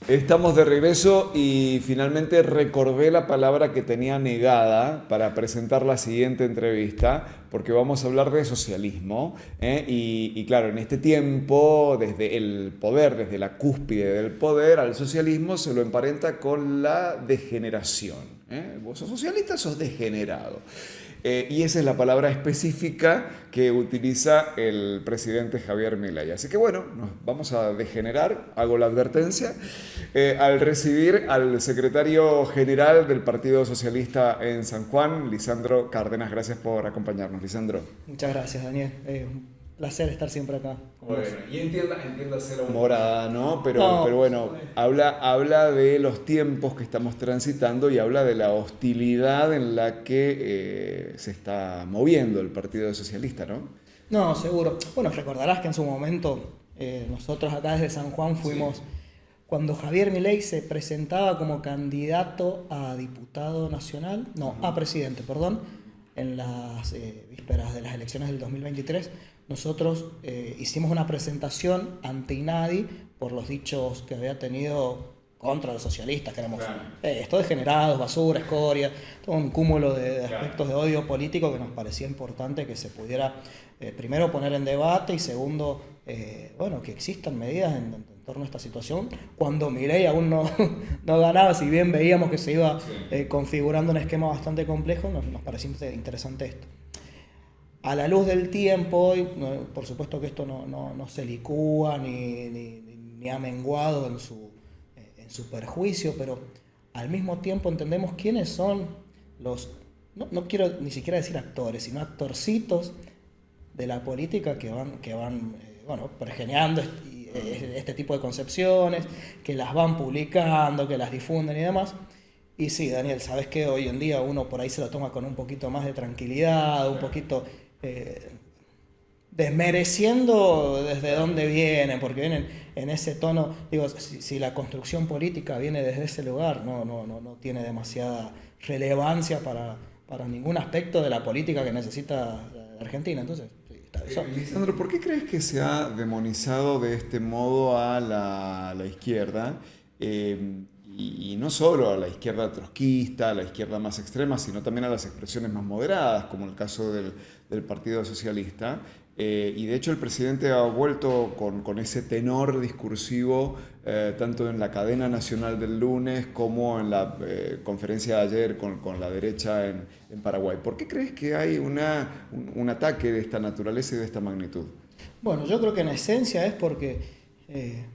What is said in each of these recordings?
Estamos de regreso y finalmente recordé la palabra que tenía negada para presentar la siguiente entrevista, porque vamos a hablar de socialismo. Y claro, en este tiempo, desde el poder, desde la cúspide del poder, al socialismo se lo emparenta con la degeneración. Vos sos socialista, sos degenerado. Y esa es la palabra específica que utiliza el presidente Javier Milei. Así que bueno, nos vamos a degenerar, hago la advertencia, al recibir al secretario general del Partido Socialista en San Juan, Lisandro Cárdenas. Gracias por acompañarnos, Lisandro. Muchas gracias, Daniel. Un placer estar siempre acá con Bueno, vos. y entiéndase la humorada, ¿no? Pero No, bueno, habla de los tiempos que estamos transitando y habla de la hostilidad en la que se está moviendo el Partido Socialista, ¿no? no, seguro. Bueno, recordarás que en su momento nosotros acá desde San Juan fuimos, Sí. cuando Javier Milei se presentaba como candidato a diputado nacional, no, a presidente, perdón, en las vísperas de las elecciones del 2023, nosotros hicimos una presentación ante INADI por los dichos que había tenido contra los socialistas, que éramos Claro. esto degenerados, basura, escoria, todo un cúmulo de Claro. aspectos de odio político que nos parecía importante que se pudiera primero poner en debate y segundo, bueno, que existan medidas en torno a esta situación. Cuando Milei aún no, no ganaba, si bien veíamos que se iba Sí. configurando un esquema bastante complejo, nos parecía interesante esto. A la luz del tiempo, hoy, por supuesto que esto no se licúa ni ha menguado en su perjuicio, pero al mismo tiempo entendemos quiénes son los, no quiero ni siquiera decir actores, sino actorcitos de la política que van bueno, pergeneando este tipo de concepciones, que las van publicando, que las difunden y demás. Y sí, Daniel, sabes que hoy en día uno por ahí se lo toma con un poquito más de tranquilidad, un poquito desmereciendo desde dónde vienen, porque vienen en ese tono, digo, si la construcción política viene desde ese lugar, no tiene demasiada relevancia para ningún aspecto de la política que necesita Argentina. Entonces, sí, está eso. Lisandro, ¿por qué crees que se ha demonizado de este modo a la izquierda? Y no solo a la izquierda trotskista, a la izquierda más extrema, sino también a las expresiones más moderadas, como el caso del Partido Socialista. Y de hecho el presidente ha vuelto con ese tenor discursivo, tanto en la cadena nacional del lunes como en la conferencia de ayer con la derecha en Paraguay. ¿Por qué crees que hay un ataque de esta naturaleza y de esta magnitud? Bueno, yo creo que en esencia es porque,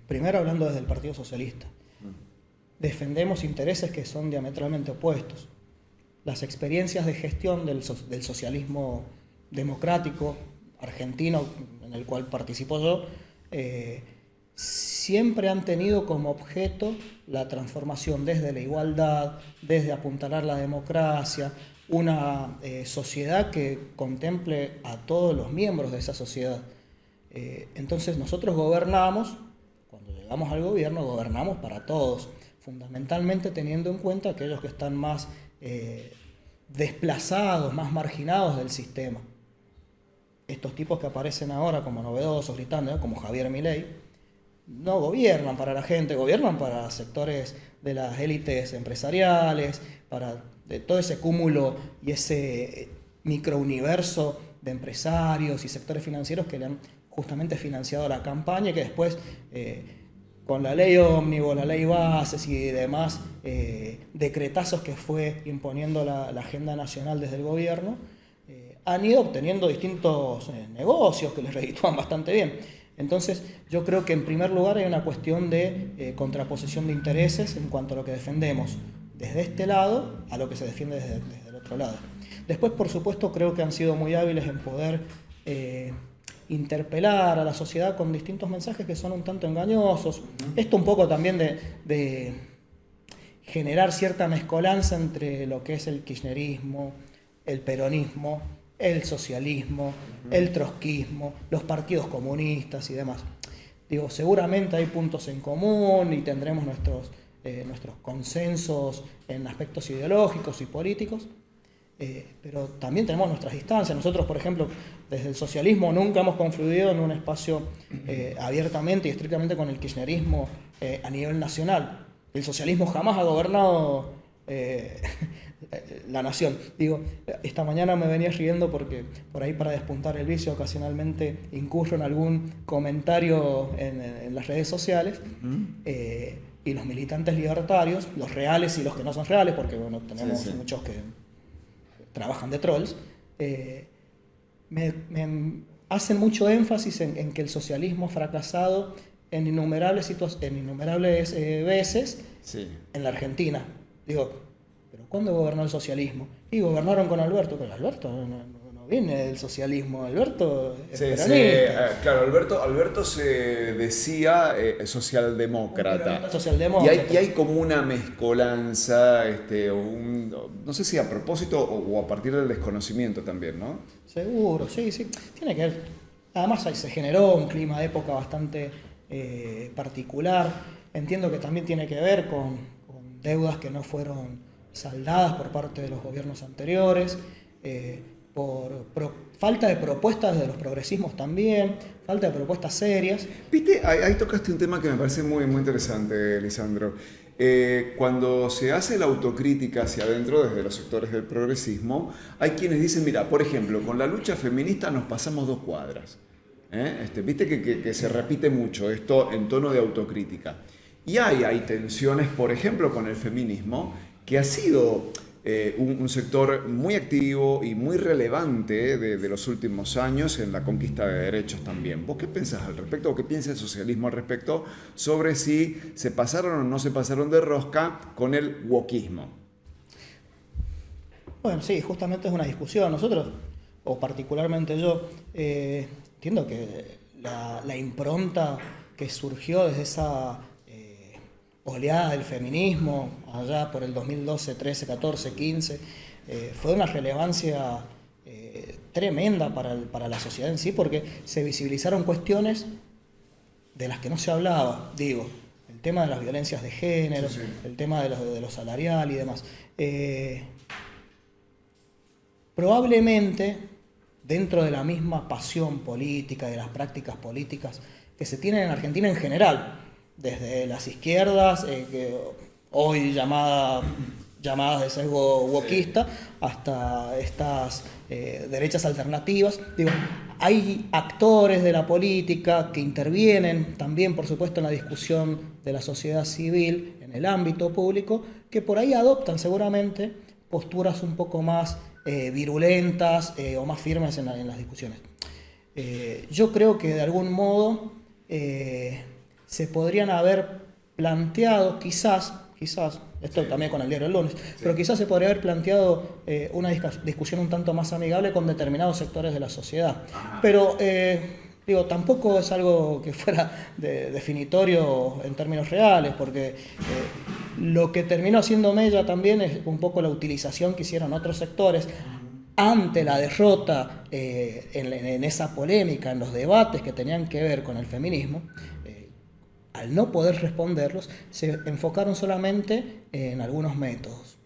primero hablando desde el Partido Socialista, defendemos intereses que son diametralmente opuestos. Las experiencias de gestión del socialismo democrático argentino, en el cual participo yo, siempre han tenido como objeto la transformación desde la igualdad, desde apuntalar la democracia, una sociedad que contemple a todos los miembros de esa sociedad. Entonces nosotros gobernamos, cuando llegamos al gobierno, gobernamos para todos, fundamentalmente teniendo en cuenta aquellos que están más desplazados, más marginados del sistema. Estos tipos que aparecen ahora como novedosos, gritando, ¿no? Como Javier Milei, no gobiernan para la gente, gobiernan para sectores de las élites empresariales, para de todo ese cúmulo y ese microuniverso de empresarios y sectores financieros que le han justamente financiado la campaña y que después, con la ley ómnibus, la ley bases y demás decretazos que fue imponiendo la agenda nacional desde el gobierno, han ido obteniendo distintos negocios que les reditúan bastante bien. Entonces, yo creo que en primer lugar hay una cuestión de contraposición de intereses en cuanto a lo que defendemos desde este lado a lo que se defiende desde el otro lado. Después, por supuesto, creo que han sido muy hábiles en poder interpelar a la sociedad con distintos mensajes que son un tanto engañosos. Esto un poco también de generar cierta mezcolanza entre lo que es el kirchnerismo, el peronismo, el socialismo, el trotskismo, los partidos comunistas y demás. Digo, seguramente hay puntos en común y tendremos nuestros consensos en aspectos ideológicos y políticos, pero también tenemos nuestras distancias. Nosotros, por ejemplo, desde el socialismo nunca hemos confluido en un espacio abiertamente y estrictamente con el kirchnerismo a nivel nacional. El socialismo jamás ha gobernado la nación. Digo, esta mañana me venía riendo porque por ahí, para despuntar el vicio, ocasionalmente incurro en algún comentario en las redes sociales. Y los militantes libertarios, los reales y los que no son reales, porque bueno, tenemos muchos que trabajan de trolls, me hacen mucho énfasis en que el socialismo ha fracasado en innumerables veces en la Argentina. Digo, ¿pero cuándo gobernó el socialismo? Y gobernaron con Alberto, pero Alberto no viene del socialismo, Alberto es peronista. Claro, Alberto se decía socialdemócrata. Socialdemócrata. Y hay como una mezcolanza, no sé si a propósito o a partir del desconocimiento también, ¿no? Seguro, sí. Tiene que ver. Además se generó un clima de época bastante particular. Entiendo que también tiene que ver con deudas que no fueron saldadas por parte de los gobiernos anteriores. Por falta de propuestas de los progresismos también, falta de propuestas serias. Viste, ahí tocaste un tema que me parece muy, muy interesante, Lisandro. Cuando se hace la autocrítica hacia adentro desde los sectores del progresismo, hay quienes dicen, mira, por ejemplo, con la lucha feminista nos pasamos 2 cuadras. Viste que se repite mucho esto en tono de autocrítica. Y hay tensiones, por ejemplo, con el feminismo, que ha sido un sector muy activo y muy relevante de los últimos años en la conquista de derechos también. ¿Vos qué pensás al respecto o qué piensa el socialismo al respecto sobre si se pasaron o no se pasaron de rosca con el wokismo? Bueno, sí, justamente es una discusión. Nosotros, o particularmente yo, entiendo que la impronta que surgió desde esa oleada del feminismo, allá por el 2012, 13, 14, 15, fue de una relevancia tremenda para la sociedad en sí, porque se visibilizaron cuestiones de las que no se hablaba, digo, el tema de las violencias de género, el tema de lo salarial y demás. Probablemente, dentro de la misma pasión política, de las prácticas políticas que se tienen en Argentina en general, desde las izquierdas, hoy llamadas de sesgo wokista, hasta estas derechas alternativas. Digo, hay actores de la política que intervienen también, por supuesto, en la discusión de la sociedad civil, en el ámbito público, que por ahí adoptan seguramente posturas un poco más virulentas o más firmes en las discusiones. Yo creo que de algún modo se podrían haber planteado, quizás, esto también con el diario El Lunes, pero quizás se podría haber planteado una discusión un tanto más amigable con determinados sectores de la sociedad. Pero, digo, tampoco es algo que fuera definitorio en términos reales, porque lo que terminó haciendo mella también es un poco la utilización que hicieron otros sectores ante la derrota en esa polémica, en los debates que tenían que ver con el feminismo. Al no poder responderlos, se enfocaron solamente en algunos métodos.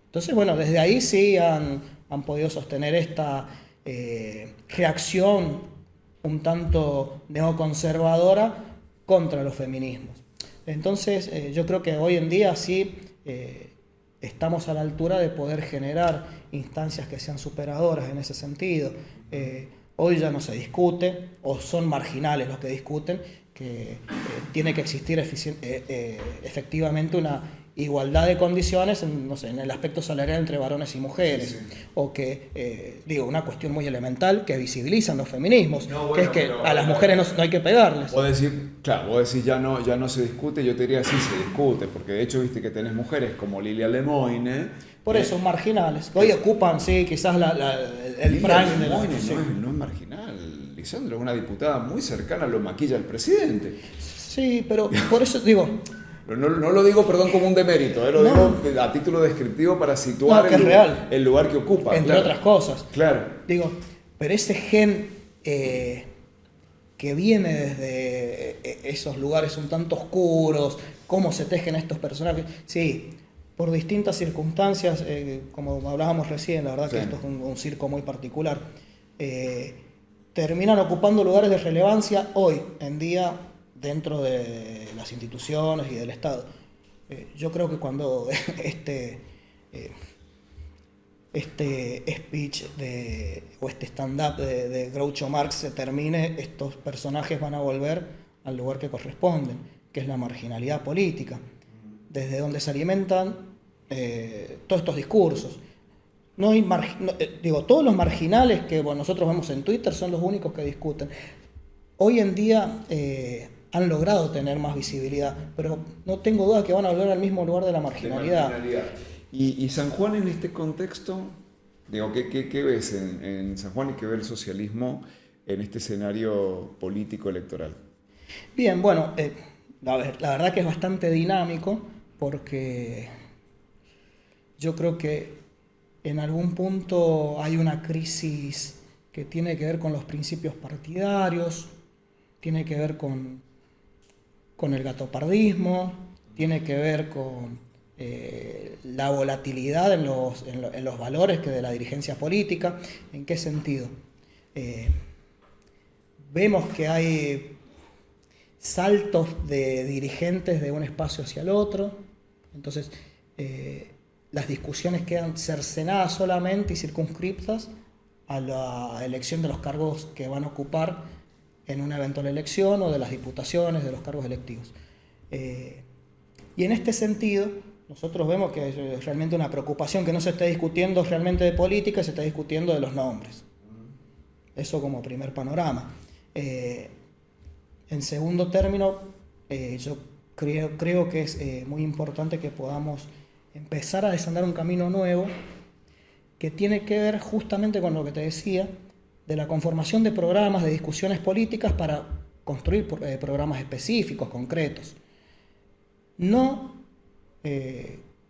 Entonces, bueno, desde ahí sí han podido sostener esta reacción un tanto neoconservadora contra los feminismos. Entonces, yo creo que hoy en día sí estamos a la altura de poder generar instancias que sean superadoras en ese sentido. Hoy ya no se discute, o son marginales los que discuten, que tiene que existir efectivamente una igualdad de condiciones en el aspecto salarial entre varones y mujeres, o que, una cuestión muy elemental que visibilizan los feminismos, que es que a las mujeres no hay que pegarles. Vos decís ya no se discute, yo te diría sí se discute, porque de hecho viste que tenés mujeres como Lilia Lemoyne. Por eso, marginales. Hoy ocupan, sí, quizás el prime de la... No es marginal. Lisandro es una diputada muy cercana, lo maquilla el presidente. Sí, pero por eso digo... No lo digo, perdón, como un demérito, lo digo a título descriptivo para situar el lugar que ocupa. Entre otras cosas. Claro. Digo, pero ese gen que viene desde esos lugares un tanto oscuros, cómo se tejen estos personajes, sí, por distintas circunstancias, como hablábamos recién, la verdad Sí. que esto es un circo muy particular, terminan ocupando lugares de relevancia hoy en día dentro de las instituciones y del Estado. Yo creo que cuando este speech o este stand-up de Groucho Marx se termine, estos personajes van a volver al lugar que corresponden, que es la marginalidad política, desde donde se alimentan todos estos discursos. No hay todos los marginales que nosotros vemos en Twitter son los únicos que discuten. Hoy en día han logrado tener más visibilidad, pero no tengo duda que van a volver al mismo lugar de la marginalidad. Y San Juan en este contexto, digo, ¿qué ves en San Juan y qué ve el socialismo en este escenario político electoral? Bien, bueno, la verdad que es bastante dinámico porque yo creo que en algún punto hay una crisis que tiene que ver con los principios partidarios, tiene que ver con el gatopardismo, tiene que ver con la volatilidad en los valores que de la dirigencia política. ¿En qué sentido? Vemos que hay saltos de dirigentes de un espacio hacia el otro, entonces las discusiones quedan cercenadas solamente y circunscriptas a la elección de los cargos que van a ocupar en una eventual elección o de las diputaciones, de los cargos electivos. Y en este sentido, nosotros vemos que es realmente una preocupación que no se esté discutiendo realmente de política, se está discutiendo de los nombres. Eso como primer panorama. En segundo término, yo creo que es muy importante que podamos empezar a desandar un camino nuevo que tiene que ver justamente con lo que te decía, de la conformación de programas, de discusiones políticas para construir programas específicos, concretos. No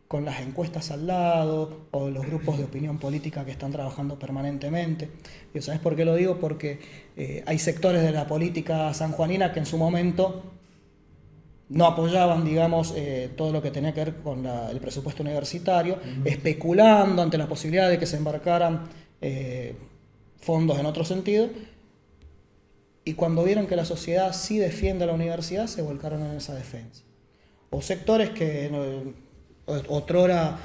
con las encuestas al lado o los grupos de opinión política que están trabajando permanentemente. ¿Sabes por qué lo digo? Porque hay sectores de la política sanjuanina que en su momento no apoyaban, digamos, todo lo que tenía que ver con el presupuesto universitario, especulando ante la posibilidad de que se embarcaran fondos en otro sentido, y cuando vieron que la sociedad sí defiende a la universidad, se volcaron en esa defensa. O sectores que otrora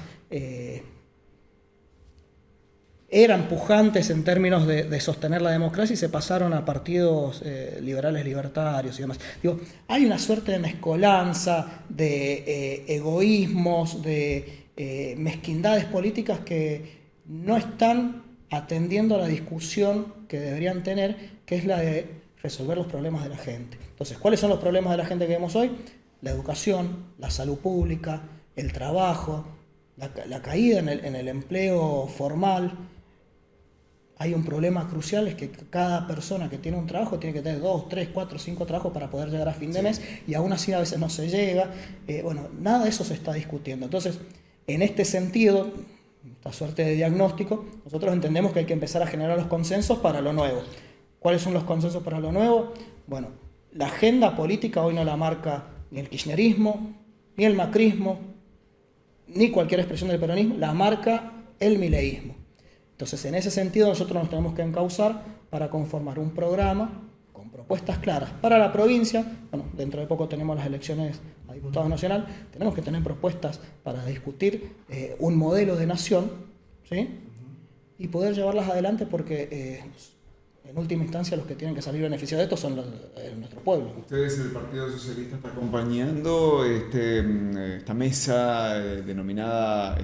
eran pujantes en términos de sostener la democracia y se pasaron a partidos liberales libertarios y demás. Digo, hay una suerte de mezcolanza, de egoísmos, de mezquindades políticas que no están atendiendo a la discusión que deberían tener, que es la de resolver los problemas de la gente. Entonces, ¿cuáles son los problemas de la gente que vemos hoy? La educación, la salud pública, el trabajo, la caída en el empleo formal. Hay un problema crucial, es que cada persona que tiene un trabajo tiene que tener 2, 3, 4, 5 trabajos para poder llegar a fin de mes, y aún así a veces no se llega. Nada de eso se está discutiendo. Entonces, en este sentido, esta suerte de diagnóstico, nosotros entendemos que hay que empezar a generar los consensos para lo nuevo. ¿Cuáles son los consensos para lo nuevo? Bueno, la agenda política hoy no la marca ni el kirchnerismo, ni el macrismo, ni cualquier expresión del peronismo, la marca el mileísmo. Entonces, en ese sentido, nosotros nos tenemos que encauzar para conformar un programa con propuestas claras para la provincia. Bueno, dentro de poco tenemos las elecciones a diputado nacional, tenemos que tener propuestas para discutir un modelo de nación, ¿sí? Y poder llevarlas adelante, porque en última instancia los que tienen que salir beneficiados de esto son nuestro pueblo. Ustedes, el Partido Socialista, está acompañando esta mesa denominada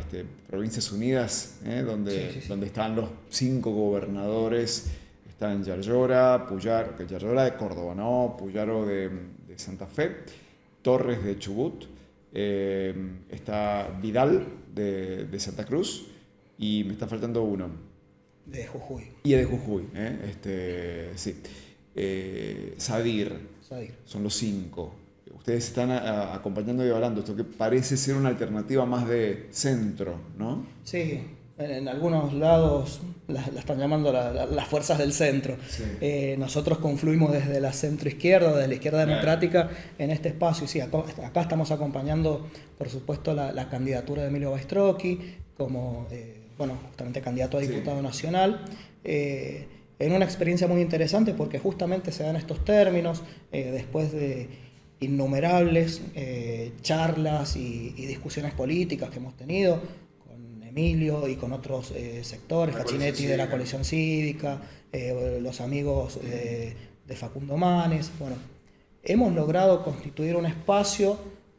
Provincias Unidas, donde están los 5 gobernadores. Están Yarlora, Puyaro, Yarlora de Córdoba, ¿no? Puyaro de Santa Fe, Torres de Chubut, está Vidal de Santa Cruz, y me está faltando uno. De Jujuy. Y de Jujuy, sí. Sadir. Son los 5. Ustedes están acompañando y hablando esto que parece ser una alternativa más de centro, ¿no? Sí, en algunos lados la están llamando las fuerzas del centro. Sí. Nosotros confluimos desde la centroizquierda, desde la izquierda Claro. democrática en este espacio. Y sí, acá estamos acompañando, por supuesto, la candidatura de Emilio Baistrocchi como, justamente candidato a diputado Sí. nacional. En una experiencia muy interesante porque justamente se dan estos términos después de innumerables charlas y discusiones políticas que hemos tenido con Emilio y con otros sectores, La Facchinetti coalición de la cívica. coalición cívica, los amigos de Facundo Manes. Bueno, hemos logrado constituir un espacio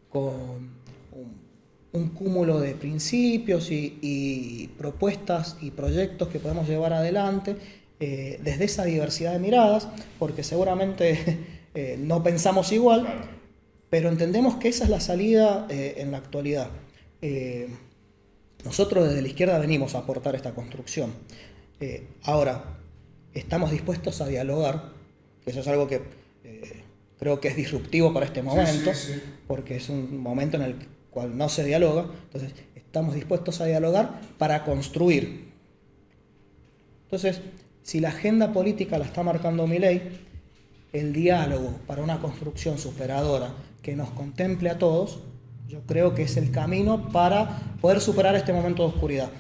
con un cúmulo de principios y propuestas y proyectos que podemos llevar adelante desde esa diversidad de miradas, porque seguramente no pensamos igual, Claro. pero entendemos que esa es la salida en la actualidad. Nosotros desde la izquierda venimos a aportar esta construcción. Ahora, estamos dispuestos a dialogar, que eso es algo que creo que es disruptivo para este momento, Sí, sí, sí. porque es un momento en el cual no se dialoga. Entonces, estamos dispuestos a dialogar para construir. Entonces, si la agenda política la está marcando Milei, el diálogo para una construcción superadora que nos contemple a todos, yo creo que es el camino para poder superar este momento de oscuridad.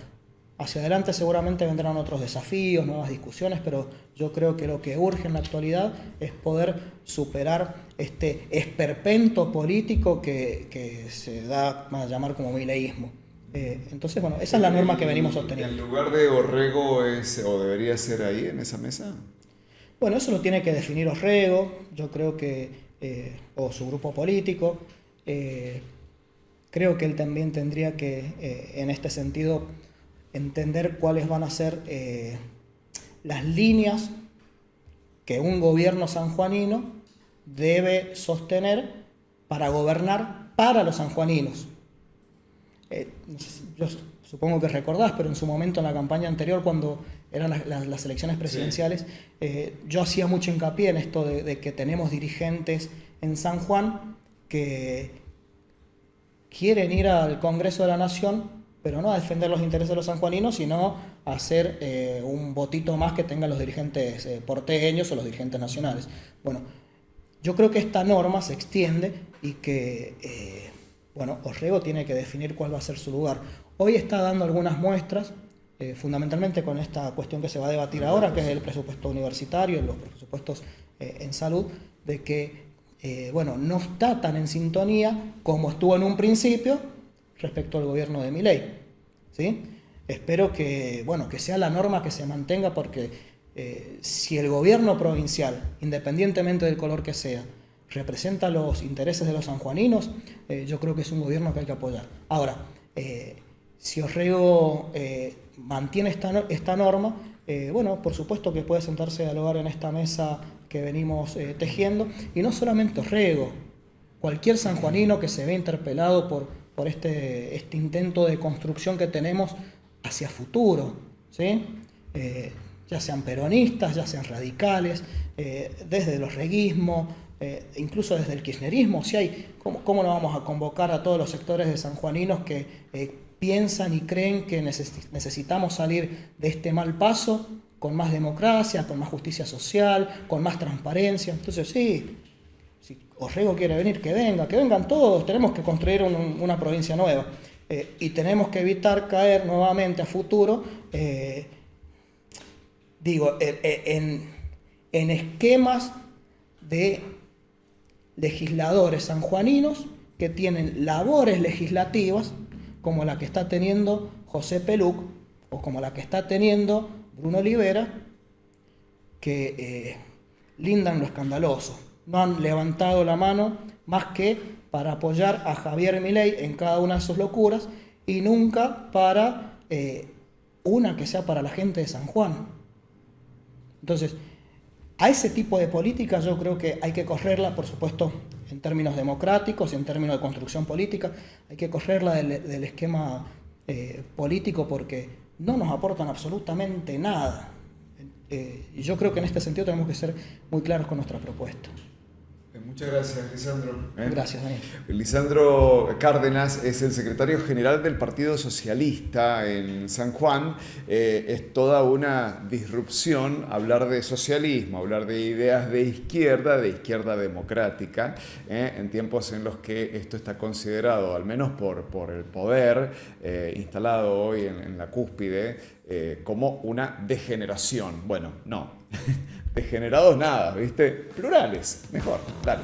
Hacia adelante seguramente vendrán otros desafíos, nuevas discusiones, pero yo creo que lo que urge en la actualidad es poder superar este esperpento político que se da a llamar como mileísmo. Entonces, bueno, esa es la norma que venimos sosteniendo. ¿El lugar de Orrego es o debería ser ahí en esa mesa? Bueno, eso lo tiene que definir Orrego, yo creo que, o su grupo político. Creo que él también tendría que, en este sentido, entender cuáles van a ser las líneas que un gobierno sanjuanino debe sostener para gobernar para los sanjuaninos. Yo supongo que recordás, pero en su momento en la campaña anterior, cuando eran las elecciones presidenciales, yo hacía mucho hincapié en esto de que tenemos dirigentes en San Juan que quieren ir al Congreso de la Nación, pero no a defender los intereses de los sanjuaninos, sino a hacer un votito más que tengan los dirigentes porteños o los dirigentes nacionales. Bueno, yo creo que esta norma se extiende y que Orrego tiene que definir cuál va a ser su lugar. Hoy está dando algunas muestras, fundamentalmente con esta cuestión que se va a debatir ahora, que es el presupuesto universitario, los presupuestos en salud, de que no está tan en sintonía como estuvo en un principio respecto al gobierno de Milei, ¿sí? Espero que sea la norma que se mantenga, porque si el gobierno provincial, independientemente del color que sea, representa los intereses de los sanjuaninos, yo creo que es un gobierno que hay que apoyar. Ahora, si Orrego mantiene esta norma, por supuesto que puede sentarse a dialogar en esta mesa que venimos tejiendo, y no solamente Orrego, cualquier sanjuanino que se ve interpelado por este intento de construcción que tenemos hacia futuro, ¿sí? Ya sean peronistas, ya sean radicales, desde el orreguismo, incluso desde el kirchnerismo. ¿Cómo no vamos a convocar a todos los sectores de sanjuaninos que piensan y creen que necesitamos salir de este mal paso con más democracia, con más justicia social, con más transparencia? Entonces sí, si Orrego quiere venir, que vengan todos. Tenemos que construir una provincia nueva y tenemos que evitar caer nuevamente a futuro en esquemas de legisladores sanjuaninos que tienen labores legislativas como la que está teniendo José Peluc o como la que está teniendo Bruno Olivera, que lindan lo escandaloso. No han levantado la mano más que para apoyar a Javier Milei en cada una de sus locuras, y nunca para una que sea para la gente de San Juan. Entonces, a ese tipo de política yo creo que hay que correrla, por supuesto, en términos democráticos, en términos de construcción política, hay que correrla del esquema político, porque no nos aportan absolutamente nada. Y yo creo que en este sentido tenemos que ser muy claros con nuestra propuesta. Muchas gracias, Lisandro. Gracias, Daniel. Lisandro Cárdenas es el secretario general del Partido Socialista en San Juan. Es toda una disrupción hablar de socialismo, hablar de ideas de izquierda democrática, en tiempos en los que esto está considerado, al menos por el poder instalado hoy en la cúspide, como una degeneración. Bueno, no. Degenerados nada, ¿viste? Plurales, mejor. Dale.